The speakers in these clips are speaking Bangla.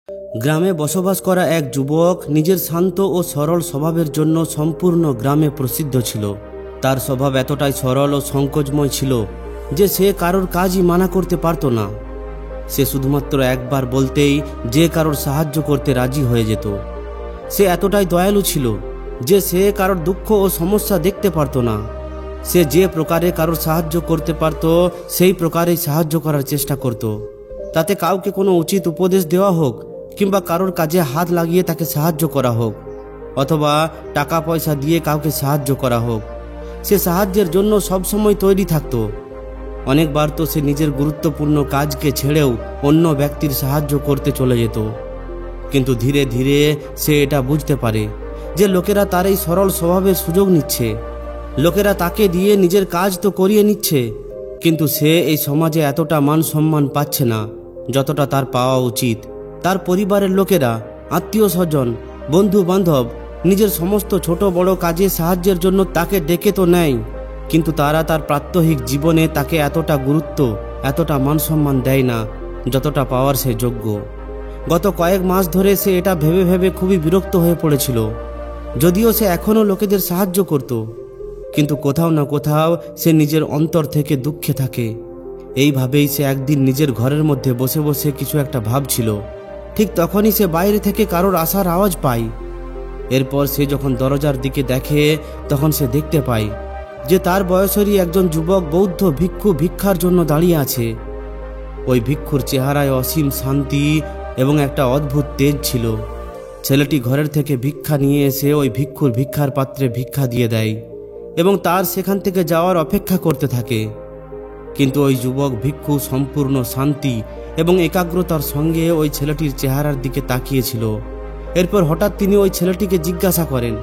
গ্রামে বসবাস করা এক যুবক নিজের শান্ত ও সরল স্বভাবের জন্য সম্পূর্ণ গ্রামে প্রসিদ্ধ ছিল। তার স্বভাব এতটাই সরল ও সংকোচময় ছিল যে সে কারোর কাজই মানা করতে পারত না। সে শুধুমাত্র একবার বলতেই যে কারোর সাহায্য করতে রাজি হয়ে যেত। সে এতটাই দয়ালু ছিল যে সে কারোর দুঃখ ও সমস্যা দেখতে পারত না। সে যে প্রকারে কারোর সাহায্য করতে পারত সেই প্রকারেই সাহায্য করার চেষ্টা করত। তাতে কাউকে কোনো উচিত উপদেশ দেওয়া হোক কিংবা কারোর কাজে হাত লাগিয়ে তাকে সাহায্য করা হোক অথবা টাকা পয়সা দিয়ে কাউকে সাহায্য করা হোক, সে সাহায্যের জন্য সবসময় তৈরি থাকত। অনেকবার তো সে নিজের গুরুত্বপূর্ণ কাজকে ছেড়েও অন্য ব্যক্তির সাহায্য করতে চলে যেত। কিন্তু ধীরে ধীরে সে এটা বুঝতে পারে যে লোকেরা তার এই সরল স্বভাবের সুযোগ নিচ্ছে। লোকেরা তাকে দিয়ে নিজের কাজ তো করিয়ে নিচ্ছে, কিন্তু সে এই সমাজে এতটা মান সম্মান পাচ্ছে না যতটা তার পাওয়া উচিত। তার পরিবারের লোকেরা, আত্মীয় স্বজন, বন্ধু বান্ধব নিজের সমস্ত ছোট বড় কাজে সাহায্যের জন্য তাকে ডেকে তো নেয়, কিন্তু তারা তার প্রাত্যহিক জীবনে তাকে এতটা গুরুত্ব, এতটা মান সম্মান দেয় না যতটা পাওয়ার সে যোগ্য। গত কয়েক মাস ধরে সে এটা ভেবে ভেবে খুবই বিরক্ত হয়ে পড়েছিল। যদিও সে এখনও লোকেদের সাহায্য করত, কিন্তু কোথাও না কোথাও সে নিজের অন্তর থেকে দুঃখে থাকে। এইভাবেই সে একদিন নিজের ঘরের মধ্যে বসে বসে কিছু একটা ভাবছিল। ঠিক তখনই সে বাইরে থেকে কারোর আসার আওয়াজ পায়। এরপর সে যখন দরজার দিকে দেখে তখন সে দেখতে পায় যে তার বয়সেরই একজন যুবক বৌদ্ধ ভিক্ষু ভিক্ষার জন্য দাঁড়িয়ে আছে। ওই ভিক্ষুর চেহারায় অসীম শান্তি এবং একটা অদ্ভুত তেজ ছিল। ছেলেটি ঘরের থেকে ভিক্ষা নিয়ে এসে ওই ভিক্ষুর ভিক্ষার পাত্রে ভিক্ষা দিয়ে দেয় এবং তার সেখান থেকে যাওয়ার অপেক্ষা করতে থাকে। কিন্তু ওই যুবক ভিক্ষু সম্পূর্ণ শান্তি এবং একাগ্রতার সঙ্গে ওই ছেলেটির চেহারার দিকে তাকিয়েছিল। এরপর হঠাৎ তিনি ওই ছেলেটিকে জিজ্ঞাসা করেন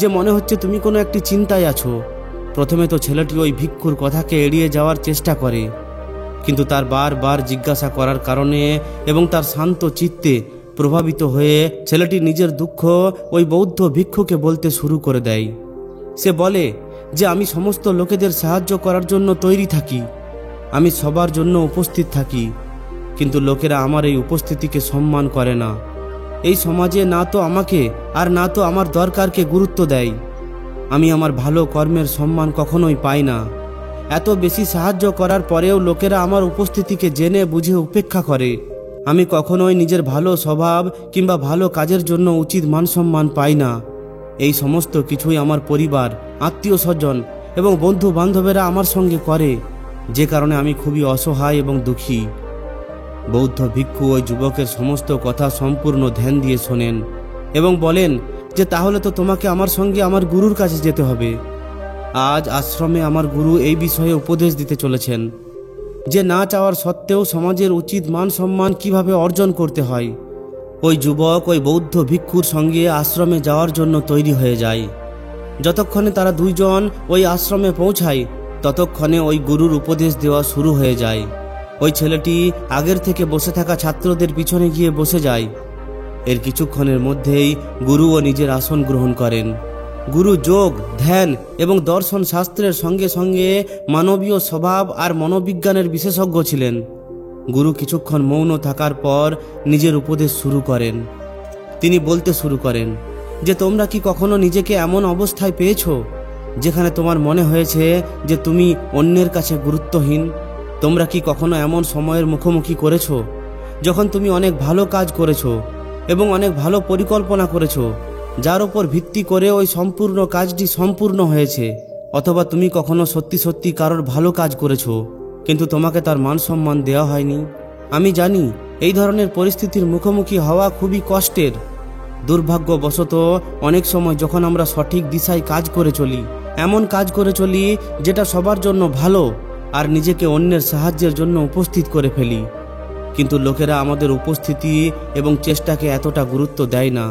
যে মনে হচ্ছে তুমি কোনো একটি চিন্তায় আছো। প্রথমে তো ছেলেটি ওই ভিক্ষুর কথাকে এড়িয়ে যাওয়ার চেষ্টা করে, কিন্তু তার বারবার জিজ্ঞাসা করার কারণে এবং তার শান্ত চিত্তে প্রভাবিত হয়ে ছেলেটি নিজের দুঃখ ওই বৌদ্ধ ভিক্ষুকে বলতে শুরু করে দেয়। সে বলে যে আমি সমস্ত লোকেদের সাহায্য করার জন্য তৈরি থাকি, আমি সবার জন্য উপস্থিত থাকি, কিন্তু লোকেরা আমার এই উপস্থিতিকে সম্মান করে না। এই সমাজে না তো আমাকে আর না তো আমার দরকারকে গুরুত্ব দেয়। আমি আমার ভালো কর্মের সম্মান কখনোই পাই না। এত বেশি সাহায্য করার পরেও লোকেরা আমার উপস্থিতিকে জেনে বুঝে উপেক্ষা করে। আমি কখনোই নিজের ভালো স্বভাব কিংবা ভালো কাজের জন্য উচিত মান সম্মান পাই না। এই সমস্ত কিছুই আমার পরিবার, আত্মীয় স্বজন এবং বন্ধু বান্ধবেরা আমার সঙ্গে করে, যে কারণে আমি খুবই অসহায় এবং দুঃখী। বৌদ্ধ ভিক্ষু ওই যুবকের সমস্ত কথা সম্পূর্ণ ধ্যান দিয়ে শোনেন এবং বলেন যে তাহলে তো তোমাকে আমার সঙ্গে আমার গুরুর কাছে যেতে হবে। আজ আশ্রমে আমার গুরু এই বিষয়ে উপদেশ দিতে চলেছেন যে না চাওয়ার সত্ত্বেও সমাজের উচিত মান সম্মান কিভাবে অর্জন করতে হয়। ওই যুবক ওই বৌদ্ধ ভিক্ষুর সঙ্গে আশ্রমে যাওয়ার জন্য তৈরি হয়ে যায়। যতক্ষণে তারা দুইজন ওই আশ্রমে পৌঁছায় ততক্ষণে ওই গুরুর উপদেশ দেওয়া শুরু হয়ে যায়। ওই ছেলেটি আগের থেকে বসে থাকা ছাত্রদের পিছনে গিয়ে বসে যায়। এর কিছুক্ষণের মধ্যেই গুরুও নিজের আসন গ্রহণ করেন। গুরু যোগ, ধ্যান এবং দর্শন শাস্ত্রের সঙ্গে সঙ্গে মানবীয় স্বভাব আর মনোবিজ্ঞানের বিশেষজ্ঞ ছিলেন। গুরু কিছুক্ষণ মৌন থাকার পর নিজের উপদেশ শুরু করেন। তিনি বলতে শুরু করেন যে তোমরা কি কখনো নিজেকে এমন অবস্থায় পেয়েছো যেখানে তোমার মনে হয়েছে যে তুমি অন্যের কাছে গুরুত্বহীন? তোমরা কি কখনো এমন সময়ের মুখোমুখি করেছো যখন তুমি অনেক ভালো কাজ করেছো এবং অনেক ভালো পরিকল্পনা করেছো, যার উপর ভিত্তি করে ওই সম্পূর্ণ কাজটি সম্পূর্ণ হয়েছে? অথবা তুমি কখনো সত্যি সত্যি কারোর ভালো কাজ করেছো কিন্তু তোমাকে তার মান সম্মান দেওয়া হয়নি? আমি জানি এই ধরনের পরিস্থিতির মুখোমুখি হওয়া খুবই কষ্টের। দুর্ভাগ্যবশত অনেক সময় যখন আমরা সঠিক দিশায় কাজ করে চলি, এমন কাজ করে চলি যেটা সবার জন্য ভালো, আর নিজেকে অন্যের সাহায্যের জন্য উপস্থিত করে ফেলি, কিন্তু লোকেরা আমাদের উপস্থিতি এবং চেষ্টাকে এতটা গুরুত্ব দেয় না,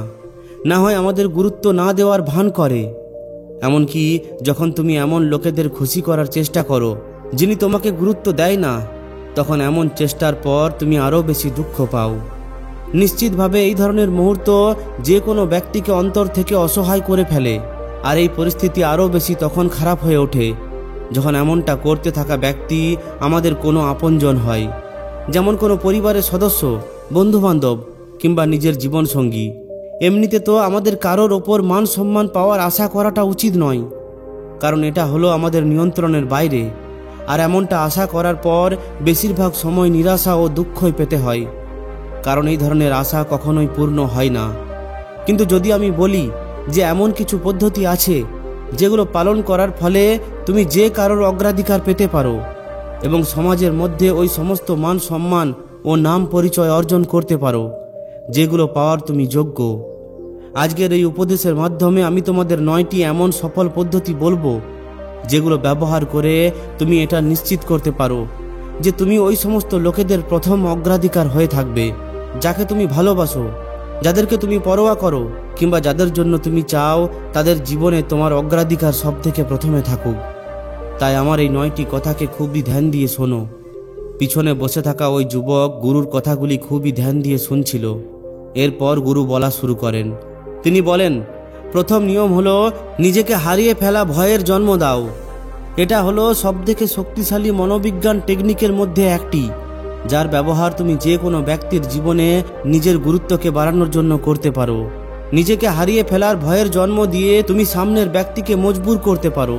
না হয় আমাদের গুরুত্ব না দেওয়ার ভান করে। এমনকি যখন তুমি এমন লোকেদের খুশি করার চেষ্টা করো যিনি তোমাকে গুরুত্ব দেয় না, তখন এমন চেষ্টার পর তুমি আরও বেশি দুঃখ পাও। নিশ্চিতভাবে এই ধরনের মুহূর্ত যে কোনো ব্যক্তিকে অন্তর থেকে অসহায় করে ফেলে, আর এই পরিস্থিতি আরও বেশি তখন খারাপ হয়ে ওঠে যখন এমনটা করতে থাকা ব্যক্তি আমাদের কোনো আপনজন হয়, যেমন কোনো পরিবারের সদস্য, বন্ধুবান্ধব কিংবা নিজের জীবনসঙ্গী। এমনিতে তো আমাদের কারোর ওপর মান সম্মান পাওয়ার আশা করাটা উচিত নয়, কারণ এটা হলো আমাদের নিয়ন্ত্রণের বাইরে। আর এমনটা আশা করার পর বেশিরভাগ সময় নিরাশা ও দুঃখই পেতে হয়, কারণ এই ধরনের আশা কখনোই পূর্ণ হয় না। কিন্তু যদি আমি বলি যে এমন কিছু পদ্ধতি আছে যেগুলো পালন করার ফলে তুমি যে কারোর অগ্রাধিকার পেতে পারো এবং সমাজের মধ্যে ওই সমস্ত মান সম্মান ও নাম পরিচয় অর্জন করতে পারো যেগুলো পাওয়ার তুমি যোগ্য। আজকের এই উপদেশের মাধ্যমে আমি তোমাদের 9টি এমন সফল পদ্ধতি বলবো যেগুলো ব্যবহার করে তুমি এটা নিশ্চিত করতে পারো যে তুমি ওই সমস্ত লোকেদের প্রথম অগ্রাধিকার হয়ে থাকবে যাকে তুমি ভালোবাসো, যাদেরকে তুমি পরোয়া করো, কিংবা যাদের জন্য তুমি চাও তাদের জীবনে তোমার অগ্রাধিকার সব থেকে প্রথমে থাকুক। তাই আমার এই 9টি কথাকে খুবই ধ্যান দিয়ে শোনো। পিছনে বসে থাকা ওই যুবক গুরুর কথাগুলি খুবই ধ্যান দিয়ে শুনছিল। এরপর গুরু বলা শুরু করেন। তিনি বলেন, প্রথম নিয়ম হলো নিজেকে হারিয়ে ফেলা ভয়ের জন্ম দাও। এটা হলো সবথেকে শক্তিশালী মনোবিজ্ঞান টেকনিকের মধ্যে একটি, যার ব্যবহার তুমি যে কোনো ব্যক্তির জীবনে নিজের গুরুত্বকে বাড়ানোর জন্য করতে পারো। নিজেকে হারিয়ে ফেলার ভয়ের জন্ম দিয়ে তুমি সামনের ব্যক্তিকে মজবুর করতে পারো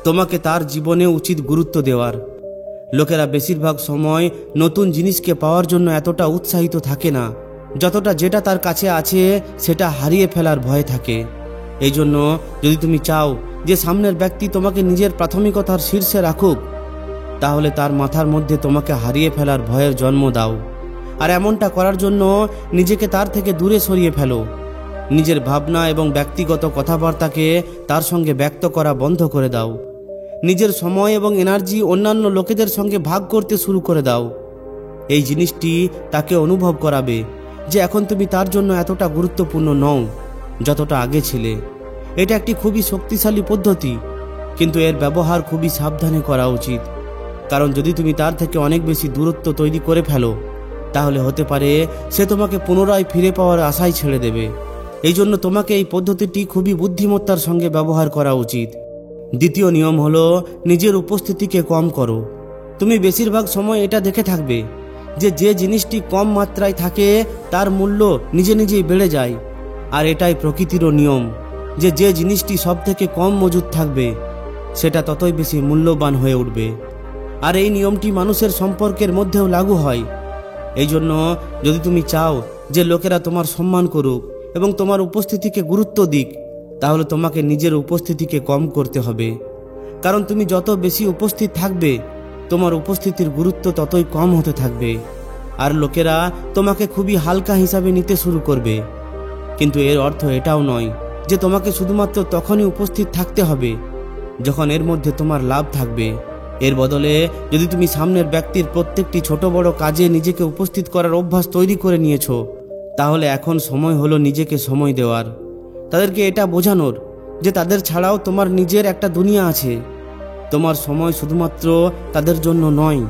তোমাকে তার জীবনে উচিত গুরুত্ব দেওয়ার। লোকেরা বেশিরভাগ সময় নতুন জিনিসকে পাওয়ার জন্য এতটা উৎসাহিত থাকে না যতটা যেটা তার কাছে আছে সেটা হারিয়ে ফেলার ভয় থাকে। এই জন্য যদি তুমি চাও যে সামনের ব্যক্তি তোমাকে নিজের প্রাথমিকতার শীর্ষে রাখুক, তাহলে তার মাথার মধ্যে তোমাকে হারিয়ে ফেলার ভয়ের জন্ম দাও। আর এমনটা করার জন্য নিজেকে তার থেকে দূরে সরিয়ে ফেলো। নিজের ভাবনা এবং ব্যক্তিগত কথাবার্তাকে তার সঙ্গে ব্যক্ত করা বন্ধ করে দাও। নিজের সময় এবং এনার্জি অন্যান্য লোকেদের সঙ্গে ভাগ করতে শুরু করে দাও। এই জিনিসটি তাকে অনুভব করাবে যে এখন তুমি তার জন্য এতটা গুরুত্বপূর্ণ নও যতটা আগে ছিলে। এটা একটি খুবই শক্তিশালী পদ্ধতি, কিন্তু এর ব্যবহার খুবই সাবধানে করা উচিত, কারণ যদি তুমি তার থেকে অনেক বেশি দূরত্ব তৈরি করে ফেলো তাহলে হতে পারে সে তোমাকে পুনরায় ফিরে পাওয়ার আশাই ছেড়ে দেবে। এই জন্য তোমাকে এই পদ্ধতিটি খুবই বুদ্ধিমত্তার সঙ্গে ব্যবহার করা উচিত। দ্বিতীয় নিয়ম হলো নিজের উপস্থিতিকে কম করো। তুমি বেশিরভাগ সময় এটা দেখে থাকবে যে যে জিনিসটি কম মাত্রায় থাকে তার মূল্য নিজে নিজেই বেড়ে যায়। আর এটাই প্রকৃতিরও নিয়ম যে যে জিনিসটি সব থেকে কম মজুদ থাকবে সেটা ততই বেশি মূল্যবান হয়ে উঠবে। আর এই নিয়মটি মানুষের সম্পর্কের মধ্যেও লাগু হয়। এই জন্য যদি তুমি চাও যে লোকেরা তোমার সম্মান করুক এবং তোমার উপস্থিতিকে গুরুত্ব দিক, তাহলে তোমাকে নিজের উপস্থিতিকে কম করতে হবে। কারণ তুমি যত বেশি উপস্থিত থাকবে তোমার উপস্থিতির গুরুত্ব ততই কম হতে থাকবে, আর লোকেরা তোমাকে খুবই হালকা হিসাবে নিতে শুরু করবে। কিন্তু এর অর্থ এটাও নয় যে তোমাকে শুধুমাত্র তখনই উপস্থিত থাকতে হবে যখন এর মধ্যে তোমার লাভ থাকবে। এর বদলে যদি তুমি সামনের ব্যক্তির প্রত্যেকটি ছোট বড় কাজে নিজেকে উপস্থিত করার অভ্যাস তৈরি করে নিয়েছো, তাহলে এখন সময় হলো নিজেকে সময় দেওয়ার। তাদেরকে এটা বোঝানোর যে তাদের ছাড়াও তোমার নিজের একটা দুনিয়া আছে। তোমার সময় শুধুমাত্র তাদের জন্য নয়,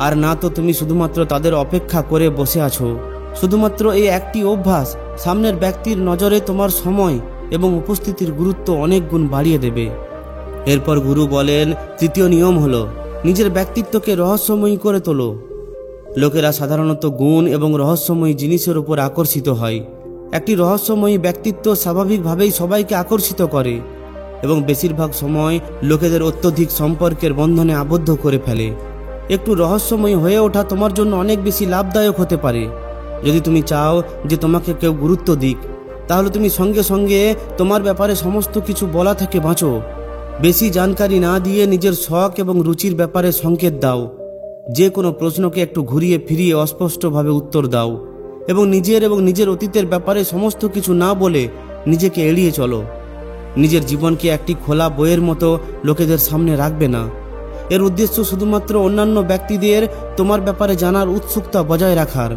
আর না তো তুমি শুধুমাত্র তাদের অপেক্ষা করে বসে আছো। শুধুমাত্র এই একটি অভ্যাস সামনের ব্যক্তির নজরে তোমার সময় এবং উপস্থিতির গুরুত্ব অনেক গুণ বাড়িয়ে দেবে। এরপর গুরু বলেন, তৃতীয় নিয়ম হলো নিজের ব্যক্তিত্বকে রহস্যময়ী করে তোলো। লোকেরা সাধারণত গুণ এবং রহস্যময়ী জিনিসের উপর আকর্ষিত হয়। একটি রহস্যময়ী ব্যক্তিত্ব স্বাভাবিকভাবেই সবাইকে আকর্ষিত করে এবং বেশিরভাগ সময় লোকেদের অত্যধিক সম্পর্কের বন্ধনে আবদ্ধ করে ফেলে। একটু রহস্যময়ী হয়ে ওঠা তোমার জন্য অনেক বেশি লাভদায়ক হতে পারে। যদি তুমি চাও যে তোমাকে কেউ গুরুত্ব দিক, তাহলে তুমি সঙ্গে সঙ্গে তোমার ব্যাপারে সমস্ত কিছু বলা থেকে বাঁচো। বেশি জানকারি না দিয়ে নিজের শখ এবং রুচির ব্যাপারে সংকেত দাও। যে কোনো প্রশ্নকে একটু ঘুরিয়ে ফিরিয়ে অস্পষ্টভাবে উত্তর দাও এবং নিজের অতীতের ব্যাপারে সমস্ত কিছু না বলে নিজেকে এড়িয়ে চলো। নিজের জীবনকে একটি খোলা বইয়ের মতো লোকেদের সামনে রাখবে না। এর উদ্দেশ্য শুধুমাত্র অন্যান্য ব্যক্তিদের তোমার ব্যাপারে জানার উৎসুকতা বজায় রাখার।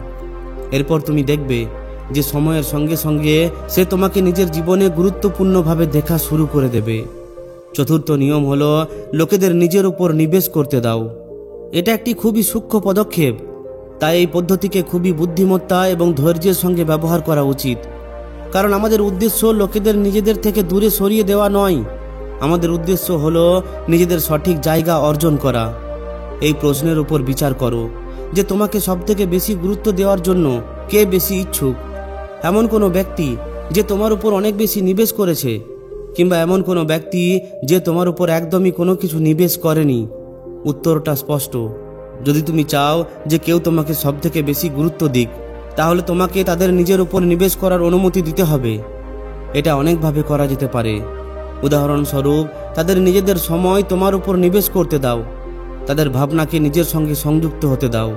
এরপর তুমি দেখবে যে সময়ের সঙ্গে সঙ্গে সে তোমাকে নিজের জীবনে গুরুত্বপূর্ণভাবে দেখা শুরু করে দেবে। চতুর্থ নিয়ম হলো লোকেদের নিজের উপর নিবেশ করতে দাও। এটা একটি খুবই সূক্ষ্ম পদক্ষেপ, তাই এই পদ্ধতিকে খুবই বুদ্ধিমত্তা এবং ধৈর্যের সঙ্গে ব্যবহার করা উচিত। কারণ আমাদের উদ্দেশ্য লোকেদের নিজেদের থেকে দূরে সরিয়ে দেওয়া নয়, আমাদের উদ্দেশ্য হলো নিজেদের সঠিক জায়গা অর্জন করা। এই প্রশ্নের উপর বিচার করো যে তোমাকে সবথেকে বেশি গুরুত্ব দেওয়ার জন্য কে বেশি ইচ্ছুক। এমন কোনো ব্যক্তি যে তোমার উপর অনেক বেশি নিবেশ করেছে, কিংবা এমন কোনো ব্যক্তি যে তোমার উপর একদমই কোনো কিছু নিবেশ করেনি? উত্তরটা স্পষ্ট। যদি তুমি চাও যে কেউ তোমাকে সবথেকে বেশি গুরুত্ব দিক, তাহলে তোমাকে তাদের নিজের উপর নিবেশ করার অনুমতি দিতে হবে। এটা অনেকভাবে করা যেতে পারে। উদাহরণস্বরূপ, তাদের নিজেদের সময় তোমার উপর নিবেশ করতে দাও, তাদের ভাবনাকে নিজের সঙ্গে সংযুক্ত হতে দাও।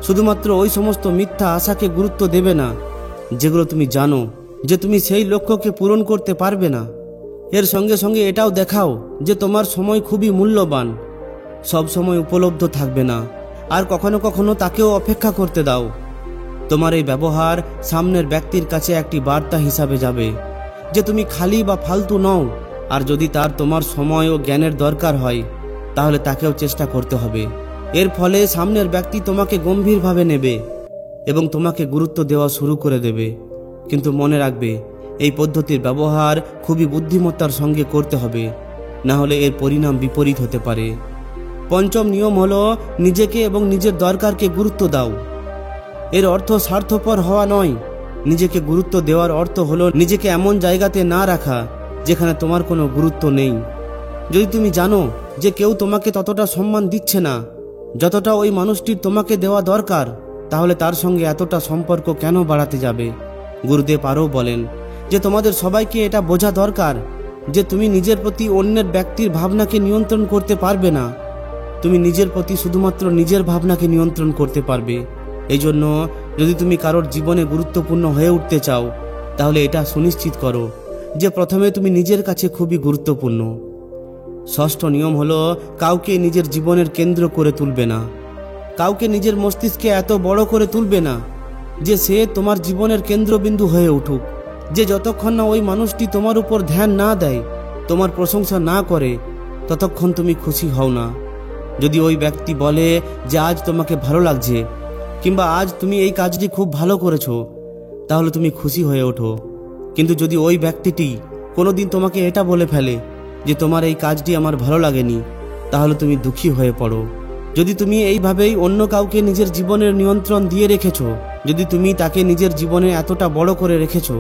শুধুমাত্র ওই সমস্ত মিথ্যা আশাকে গুরুত্ব দেবে না যেগুলো তুমি জানো যে তুমি সেই লক্ষ্যকে পূরণ করতে পারবে না। এর সঙ্গে সঙ্গে এটাও দেখাও যে তোমার সময় খুবই মূল্যবান, সব সময় উপলব্ধ থাকবে না, আর কখনো কখনো তাকেও অপেক্ষা করতে দাও। তোমার এই ব্যবহার সামনের ব্যক্তির কাছে একটি বার্তা হিসাবে যাবে যে তুমি খালি বা ফালতু নও। আর যদি তার তোমার সময় ও জ্ঞানের দরকার হয়, তাহলে তাকেও চেষ্টা করতে হবে। এর ফলে সামনের ব্যক্তি তোমাকে গম্ভীরভাবে নেবে এবং তোমাকে গুরুত্ব দেওয়া শুরু করে দেবে। কিন্তু মনে রাখবে, এই পদ্ধতির ব্যবহার খুবই বুদ্ধিমত্তার সঙ্গে করতে হবে, না হলে এর পরিণাম বিপরীত হতে পারে। পঞ্চম নিয়ম হলো নিজেকে এবং নিজের দরকারকে গুরুত্ব দাও। এর অর্থ স্বার্থপর হওয়া নয়। নিজেকে গুরুত্ব দেওয়ার অর্থ হলো নিজেকে এমন জায়গাতে না রাখা যেখানে তোমার কোনো গুরুত্ব নেই। যদি তুমি জানো যে কেউ তোমাকে ততটা সম্মান দিচ্ছে না যতটা ওই মানুষটির তোমাকে দেওয়া দরকার, তাহলে তার সঙ্গে এতটা সম্পর্ক কেন বাড়াতে যাবে? গুরুদেব আরও বলেন যে তোমাদের সবাইকে এটা বোঝা দরকার যে তুমি নিজের প্রতি অন্যের ব্যক্তির ভাবনাকে নিয়ন্ত্রণ করতে পারবে না। তুমি নিজের প্রতি শুধুমাত্র নিজের ভাবনাকে নিয়ন্ত্রণ করতে পারবে। এই জন্য যদি তুমি কারোর জীবনে গুরুত্বপূর্ণ হয়ে উঠতে চাও, তাহলে এটা সুনিশ্চিত করো যে প্রথমে তুমি নিজের কাছে খুবই গুরুত্বপূর্ণ। ষষ্ঠ নিয়ম হলো কাউকে নিজের জীবনের কেন্দ্র করে তুলবে না। কাউকে নিজের মস্তিষ্কে এত বড় করে তুলবে না যে সে তোমার জীবনের কেন্দ্রবিন্দু হয়ে উঠুক। যে যতক্ষণ না ওই মানুষটি তোমার উপর ধ্যান না দেয়, তোমার প্রশংসা না করে, ততক্ষণ তুমি খুশি হও না। যদি ওই ব্যক্তি বলে যে আজ তোমাকে ভালো লাগছে, কিংবা আজ তুমি এই কাজটি খুব ভালো করেছো, তাহলে তুমি খুশি হয়ে ওঠো। কিন্তু যদি ওই ব্যক্তিটি কোনোদিন তোমাকে এটা বলে ফেলে যে তোমার এই কাজটি আমার ভালো লাগেনি, তাহলে তুমি দুঃখী হয়ে পড়ো। যদি তুমি এইভাবেই অন্য কাউকে নিজের জীবনের নিয়ন্ত্রণ দিয়ে রেখেছো, যদি তুমি তাকে নিজের জীবনে এতটা বড় করে রেখেছো,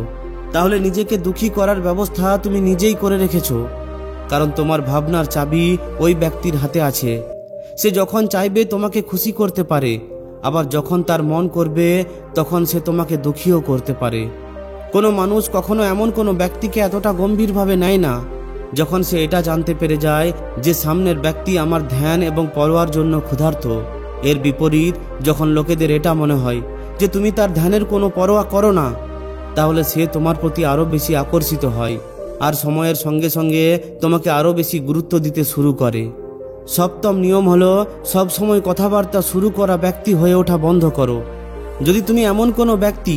তাহলে নিজেকে দুঃখী করার ব্যবস্থা তুমি নিজেই করে রেখেছো। কারণ তোমার ভাবনার চাবি ওই ব্যক্তির হাতে আছে। সে যখন চাইবে তোমাকে খুশি করতে পারে, আবার যখন তার মন করবে তখন সে তোমাকে দুঃখীও করতে পারে। কোনো মানুষ কখনো এমন কোনো ব্যক্তিকে এতটা গম্ভীরভাবে নেয় না যখন সে এটা জানতে পেরে যায় যে সামনের ব্যক্তি আমার ধ্যান এবং পরোয়ার জন্য ক্ষুধার্ত। এর বিপরীত, যখন লোকেদের এটা মনে হয় যে তুমি তার ধ্যানের কোনো পরোয়া করো না, তাহলে সে তোমার প্রতি আরও বেশি আকর্ষিত হয় আর সময়ের সঙ্গে সঙ্গে তোমাকে আরও বেশি গুরুত্ব দিতে শুরু করে। সপ্তম নিয়ম হলো সবসময় কথাবার্তা শুরু করা ব্যক্তি হয়ে ওঠা বন্ধ করো। যদি তুমি এমন কোনো ব্যক্তি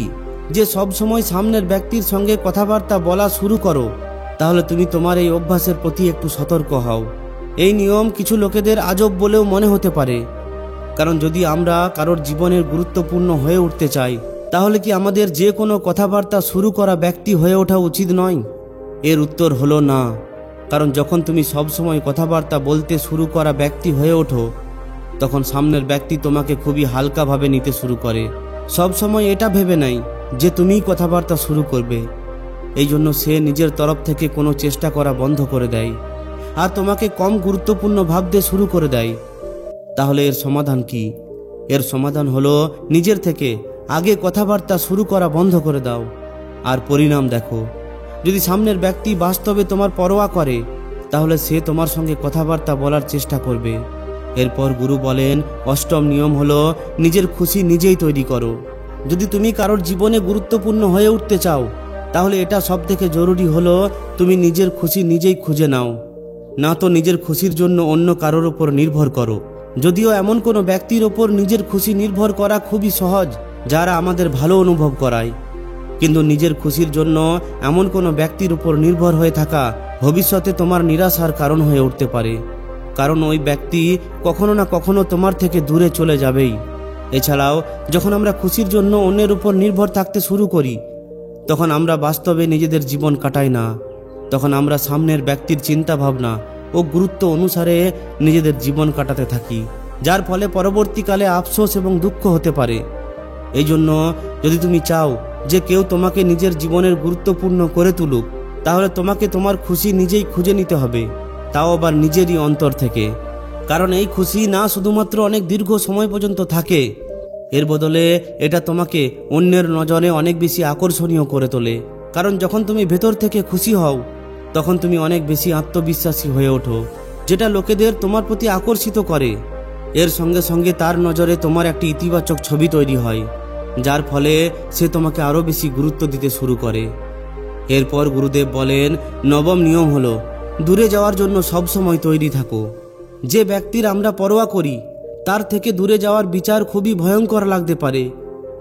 যে সবসময় সামনের ব্যক্তির সঙ্গে কথাবার্তা বলা শুরু করো, তাহলে তুমি তোমার এই অভ্যাসের প্রতি একটু সতর্ক হও। এই নিয়ম কিছু লোকেদের আজব বলেও মনে হতে পারে, কারণ যদি আমরা কারোর জীবনের গুরুত্বপূর্ণ হয়ে উঠতে চাই, তাহলে কি আমাদের যে কোনো কথাবার্তা শুরু করা ব্যক্তি হয়ে ওঠা উচিত নয়? এর উত্তর হলো না। কারণ যখন তুমি সবসময় কথাবার্তা বলতে শুরু করা ব্যক্তি হয়ে ওঠো, তখন সামনের ব্যক্তি তোমাকে খুবই হালকাভাবে নিতে শুরু করে। সবসময় এটা ভেবে নাই যে তুমিই কথাবার্তা শুরু করবে। এই জন্য সে নিজের তরফ থেকে কোনো চেষ্টা করা বন্ধ করে দেয় আর তোমাকে কম গুরুত্বপূর্ণ ভাবতে শুরু করে দেয়। তাহলে এর সমাধান কি? এর সমাধান হলো নিজের থেকে আগে কথাবার্তা শুরু করা বন্ধ করে দাও আর পরিণাম দেখো। যদি সামনের ব্যক্তি বাস্তবে তোমার পরোয়া করে, তাহলে সে তোমার সঙ্গে কথাবার্তা বলার চেষ্টা করবে। এরপর গুরু বলেন, অষ্টম নিয়ম হলো নিজের খুশি নিজেই তৈরি করো। যদি তুমি কারোর জীবনে গুরুত্বপূর্ণ হয়ে উঠতে চাও, তাহলে এটা সবথেকে জরুরি হলো তুমি নিজের খুশি নিজেই খুঁজে নাও, না তো নিজের খুশির জন্য অন্য কারোর উপর নির্ভর করো। যদিও এমন কোনো ব্যক্তির ওপর নিজের খুশি নির্ভর করা খুবই সহজ, যারা আমাদের ভালো অনুভব করায়, কিন্তু নিজের খুশির জন্য এমন কোনো ব্যক্তির উপর নির্ভর হয়ে থাকা ভবিষ্যতে তোমার নিরাশার কারণ হয়ে উঠতে পারে। কারণ ওই ব্যক্তি কখনো না কখনো তোমার থেকে দূরে চলে যাবেই। এছাড়াও যখন আমরা খুশির জন্য অন্যের উপর নির্ভর থাকতে শুরু করি, তখন আমরা বাস্তবে নিজেদের জীবন কাটাই না। তখন আমরা সামনের ব্যক্তির চিন্তা ভাবনা ও গুরুত্ব অনুসারে নিজেদের জীবন কাটাতে থাকি, যার ফলে পরবর্তীকালে আফসোস এবং দুঃখ হতে পারে। এই জন্য যদি তুমি চাও যে কেউ তোমাকে নিজের জীবনের গুরুত্বপূর্ণ করে তুলুক, তাহলে তোমাকে তোমার খুশি নিজেই খুঁজে নিতে হবে, তাও আবার নিজেরই অন্তর থেকে। কারণ এই খুশি না শুধুমাত্র অনেক দীর্ঘ সময় পর্যন্ত থাকে, এর বদলে এটা তোমাকে অন্যের নজরে অনেক বেশি আকর্ষণীয় করে তোলে। কারণ যখন তুমি ভেতর থেকে খুশি হও, তখন তুমি অনেক বেশি আত্মবিশ্বাসী হয়ে ওঠো, যেটা লোকেদের তোমার প্রতি আকর্ষিত করে। এর সঙ্গে সঙ্গে তার নজরে তোমার একটি ইতিবাচক ছবি তৈরি হয়, যার ফলে সে তোমাকে আরও বেশি গুরুত্ব দিতে শুরু করে। এরপর গুরুদেব বলেন, নবম নিয়ম হলো দূরে যাওয়ার জন্য সবসময় তৈরি থাকো। যে ব্যক্তির আমরা পরোয়া করি তার থেকে দূরে যাওয়ার বিচার খুবই ভয়ঙ্কর লাগতে পারে,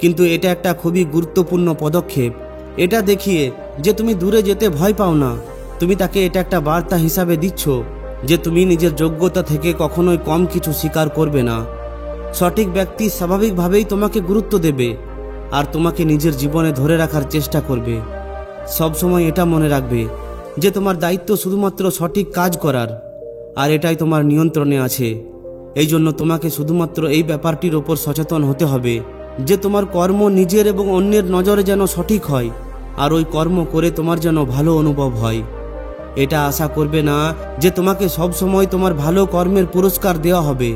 কিন্তু এটা একটা খুবই গুরুত্বপূর্ণ পদক্ষেপ। এটা দেখিয়ে যে তুমি দূরে যেতে ভয় পাও না, তুমি তাকে এটা একটা বার্তা হিসাবে দিচ্ছ যে তুমি নিজের যোগ্যতা থেকে কখনোই কম কিছু স্বীকার করবে না। সঠিক ব্যক্তি স্বাভাবিকভাবেই তোমাকে গুরুত্ব দেবে আর তোমাকে নিজের জীবনে ধরে রাখার চেষ্টা করবে। সবসময় এটা মনে রাখবে যে তোমার দায়িত্ব শুধুমাত্র সঠিক কাজ করার, আর এটাই তোমার নিয়ন্ত্রণে আছে। এই জন্য তোমাকে শুধুমাত্র এই ব্যাপারটির ওপর সচেতন হতে হবে যে তোমার কর্ম নিজের এবং অন্যের নজরে যেন সঠিক হয়, আর ওই কর্ম করে তোমার যেন ভালো অনুভব হয়। এটা আশা করবে না যে তোমাকে সব সময় তোমার ভালো কর্মের পুরস্কার দেওয়া হবে,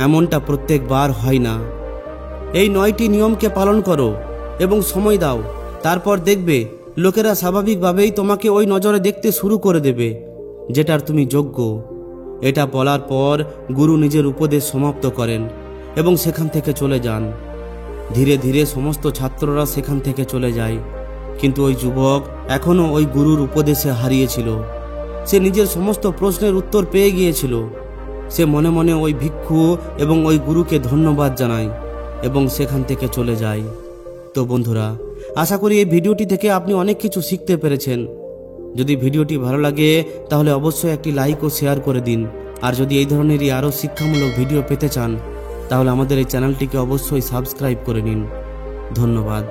এমনটা প্রত্যেকবার হয় না। এই 9টি নিয়মকে পালন করো এবং সময় দাও, তারপর দেখবে লোকেরা স্বাভাবিকভাবেই তোমাকে ওই নজরে দেখতে শুরু করে দেবে যেটার তুমি যোগ্য। এটা বলার পর গুরু নিজের উপদেশ সমাপ্ত করেন এবং সেখান থেকে চলে যান। ধীরে ধীরে সমস্ত ছাত্ররা সেখান থেকে চলে যায়, কিন্তু ওই যুবক এখনও ওই গুরুর উপদেশে হারিয়েছিল। সে নিজের সমস্ত প্রশ্নের উত্তর পেয়ে গিয়েছিল। সে মনে মনে ওই ভিক্ষু এবং ওই গুরুকে ধন্যবাদ জানায় এবং সেখান থেকে চলে যায়। তো বন্ধুরা, আশা করি এই ভিডিওটি থেকে আপনি অনেক কিছু শিখতে পেরেছেন। যদি ভিডিওটি ভালো লাগে তাহলে অবশ্যই একটি লাইক ও শেয়ার করে দিন। আর যদি এই ধরনেরই আরও শিক্ষামূলক ভিডিও পেতে চান তাহলে আমাদের এই চ্যানেলটিকে অবশ্যই সাবস্ক্রাইব করে নিন। ধন্যবাদ।